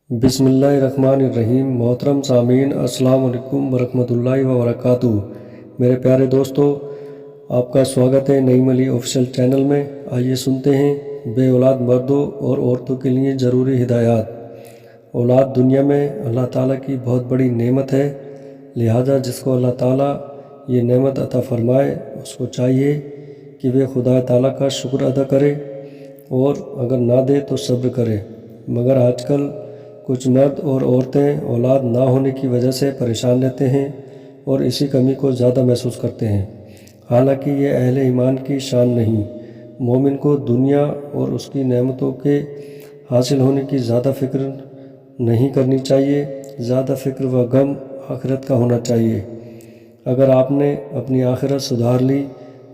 बिस्मिल्लाहिर्रहमानिर्रहीम। मोहतरम सामीन, अस्सलाम वालेकुम वरहमतुल्लाहि वबरकातुहू। मेरे प्यारे दोस्तों, आपका स्वागत है नईम अली ऑफिशियल चैनल में। आइए सुनते हैं बे औलाद मर्दों और औरतों के लिए ज़रूरी हिदायत। औलाद दुनिया में अल्लाह ताला की बहुत बड़ी नेमत है, लिहाजा जिसको अल्लाह ताला ये नेमत अता फरमाए उसको चाहिए कि वे खुदा ताला का शुक्र अदा करे और अगर ना दे तो सब्र करे। मगर आजकल कुछ मर्द और औरतें औलाद ना होने की वजह से परेशान रहते हैं और इसी कमी को ज़्यादा महसूस करते हैं। हालांकि ये अहले ईमान की शान नहीं। मोमिन को दुनिया और उसकी नेमतों के हासिल होने की ज़्यादा फ़िक्र नहीं करनी चाहिए, ज़्यादा फ़िक्र व गम आखिरत का होना चाहिए। अगर आपने अपनी आखिरत सुधार ली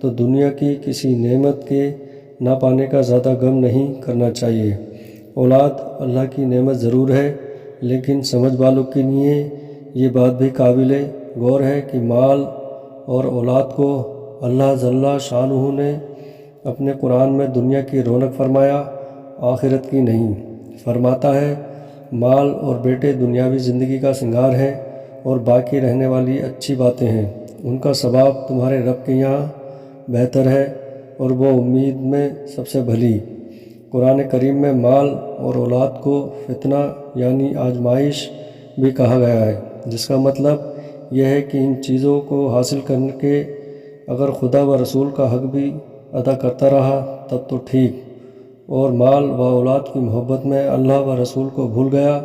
तो दुनिया की किसी नेमत के ना पाने का ज़्यादा गम नहीं करना चाहिए। औलाद अल्लाह की नेमत ज़रूर है, लेकिन समझ वालों के लिए ये बात भी काबिल गौर है कि माल और औलाद को अल्लाह जल्ला शानुहु ने अपने कुरान में दुनिया की रौनक फरमाया, आखिरत की नहीं। फरमाता है, माल और बेटे दुनियावी ज़िंदगी का सिंगार है और बाकी रहने वाली अच्छी बातें हैं। उनका सवाब तुम्हारे रब के यहाँ बेहतर है और वो उम्मीद में सबसे भली। कुरान करीम में माल और औलाद को फितना यानी आजमाइश भी कहा गया है, जिसका मतलब यह है कि इन चीज़ों को हासिल करने के अगर खुदा व रसूल का हक़ भी अदा करता रहा तब तो ठीक, और माल व औलाद की मोहब्बत में अल्लाह व रसूल को भूल गया,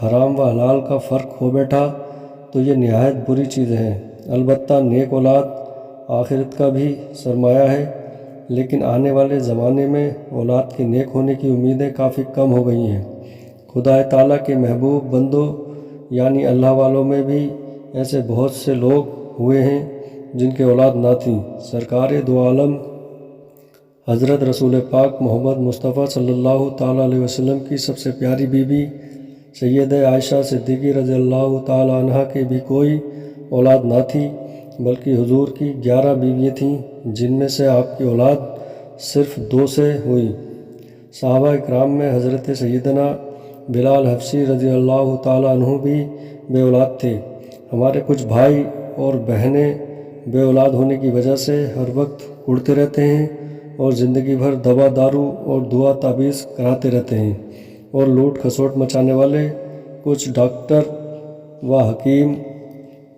हराम व हलाल का फ़र्क हो बैठा तो ये निहायत बुरी चीज़ है। अलबत्ता नेक औलाद आखिरत का भी सरमाया है, लेकिन आने वाले ज़माने में औलाद के नेक होने की उम्मीदें काफ़ी कम हो गई हैं। खुदा ताला के महबूब बंदों यानी अल्लाह वालों में भी ऐसे बहुत से लोग हुए हैं जिनके औलाद ना थी। सरकार दो आलम हज़रत रसूल पाक मोहम्मद मुस्तफ़ा सल्लल्लाहु ताला अलैहि वसल्लम की सबसे प्यारी बीबी सैयद आयशा सिद्दीक़ी रज़ियल्लाहु ताला अन्हा के भी कोई औलाद ना थी, बल्कि हुजूर की 11 बीवियाँ थीं, जिनमें से आपकी औलाद सिर्फ़ 2 से हुई। सहाबा इकराम में हज़रत सैयदना बिलाल हफ़सी रज़ियल्लाहु ताला अन्हु भी बे औलाद थे। हमारे कुछ भाई और बहनें बे औलाद होने की वजह से हर वक्त कुढ़ते रहते हैं और ज़िंदगी भर दवा दारू और दुआ ताबीज़ कराते रहते हैं, और लूट खसोट मचाने वाले कुछ डॉक्टर व हकीम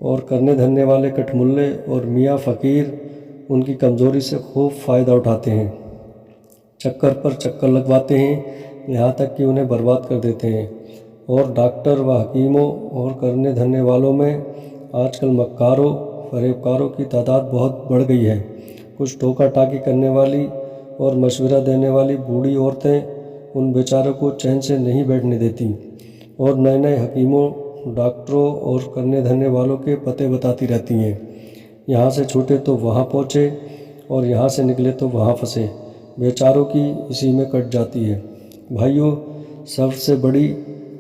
और करने धरने वाले कठमुल्ले और मियाँ फ़कीर उनकी कमज़ोरी से खूब फ़ायदा उठाते हैं, चक्कर पर चक्कर लगवाते हैं, यहाँ तक कि उन्हें बर्बाद कर देते हैं। और डॉक्टर व हकीमों और करने धरने वालों में आजकल मक्कारों फरेबकारों की तादाद बहुत बढ़ गई है। कुछ टोका टाकी करने वाली और मशवरा देने वाली बूढ़ी औरतें उन बेचारों को चैन से नहीं बैठने देती और नए नए हकीमों डॉक्टरों और करने धरने वालों के पते बताती रहती हैं। यहाँ से छूटे तो वहाँ पहुँचे और यहाँ से निकले तो वहाँ फंसे। बेचारों की इसी में कट जाती है। भाइयों, सब्र से बड़ी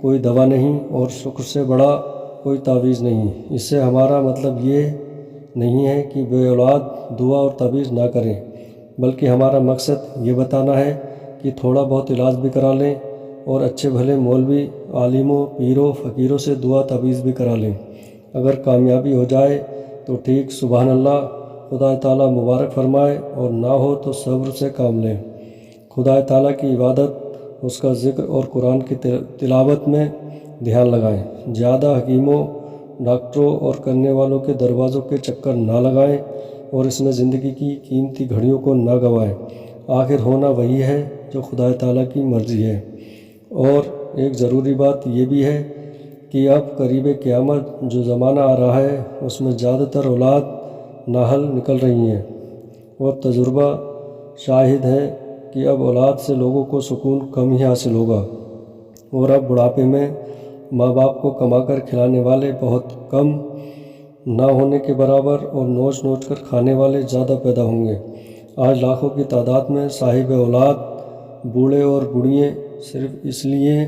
कोई दवा नहीं और शुक्र से बड़ा कोई तावीज़ नहीं। इससे हमारा मतलब ये नहीं है कि बे औलाद दुआ और तावीज़ ना करें, बल्कि हमारा मकसद ये बताना है कि थोड़ा बहुत इलाज भी करा लें और अच्छे भले मौलवी आलिमों पीरों फ़कीरों से दुआ तावीज़ भी करा लें। अगर कामयाबी हो जाए तो ठीक, सुबहान अल्लाह, खुदा ताला मुबारक फरमाए, और ना हो तो सब्र से काम लें। खुदा ताला की इबादत, उसका ज़िक्र और कुरान की तिलावत में ध्यान लगाएं। ज़्यादा हकीमों डॉक्टरों और करने वालों के दरवाज़ों के चक्कर ना लगाएं और इसमें ज़िंदगी की कीमती घड़ियों को ना गंवाएं। आखिर होना वही है जो खुदा ताला की मर्ज़ी है। और एक ज़रूरी बात ये भी है कि अब करीब क़यामत जो ज़माना आ रहा है उसमें ज़्यादातर औलाद नाहल निकल रही हैं, और तजुर्बा शाहिद है कि अब औलाद से लोगों को सुकून कम ही हासिल होगा, और अब बुढ़ापे में माँ बाप को कमाकर खिलाने वाले बहुत कम, ना होने के बराबर, और नोच नोच कर खाने वाले ज़्यादा पैदा होंगे। आज लाखों की तादाद में साहिब औलाद बूढ़े और बूढ़ियाँ सिर्फ़ इसलिए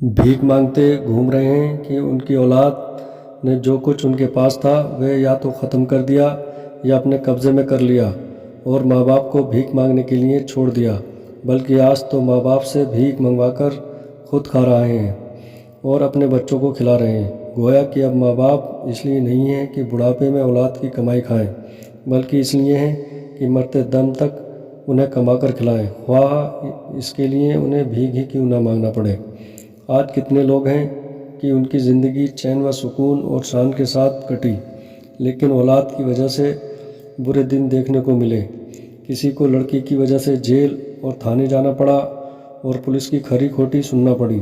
भीख मांगते घूम रहे हैं कि उनकी औलाद ने जो कुछ उनके पास था वह या तो ख़त्म कर दिया या अपने कब्ज़े में कर लिया और माँ बाप को भीख मांगने के लिए छोड़ दिया। बल्कि आज तो माँ बाप से भीख मंगवाकर خود کھا رہے ہیں اور اپنے بچوں کو کھلا رہے ہیں۔ گویا کہ اب ماں باپ اس لیے نہیں ہیں کہ بڑھاپے میں اولاد کی کمائی کھائیں، بلکہ اس لیے ہیں کہ مرتے دم تک انہیں کما کر کھلائیں، خواہ اس کے لیے انہیں بھیک ہی کیوں نہ مانگنا پڑے۔ آج کتنے لوگ ہیں کہ ان کی زندگی چین و سکون اور شان کے ساتھ کٹی، لیکن اولاد کی وجہ سے برے دن دیکھنے کو ملے۔ کسی کو لڑکی کی وجہ سے جیل اور تھانے جانا پڑا اور پولیس کی کھری کھوٹی سننا پڑی،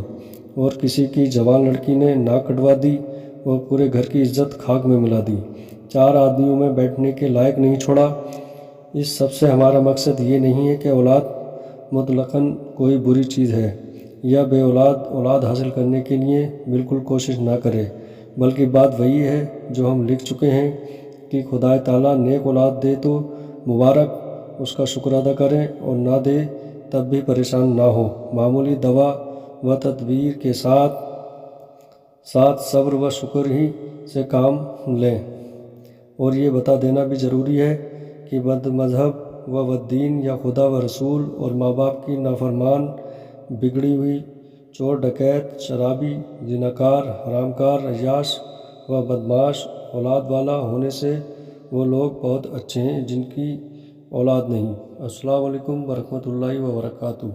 اور کسی کی جوان لڑکی نے ناک کٹوا دی اور پورے گھر کی عزت خاک میں ملا دی، 4 آدمیوں میں بیٹھنے کے لائق نہیں چھوڑا۔ اس سب سے ہمارا مقصد یہ نہیں ہے کہ اولاد مطلقاً کوئی بری چیز ہے یا بے اولاد حاصل کرنے کے لیے بالکل کوشش نہ کرے، بلکہ بات وہی ہے جو ہم لکھ چکے ہیں کہ خدا تعالیٰ نیک اولاد دے تو مبارک، اس کا شکر ادا کریں، اور نہ دے تب بھی پریشان نہ ہو۔ معمولی دوا و تدبیر کے ساتھ صبر و شکر ہی سے کام لیں۔ اور یہ بتا دینا بھی ضروری ہے کہ بد مذہب و بددین یا خدا و رسول اور ماں باپ کی نافرمان، بگڑی ہوئی، چور ڈکیت، شرابی، زناکار، حرام کار، عیاش و بدمعاش اولاد والا ہونے سے وہ لوگ بہت اچھے ہیں جن کی اولاد نہیں۔ السلام علیکم ورحمۃ اللہ وبرکاتہ۔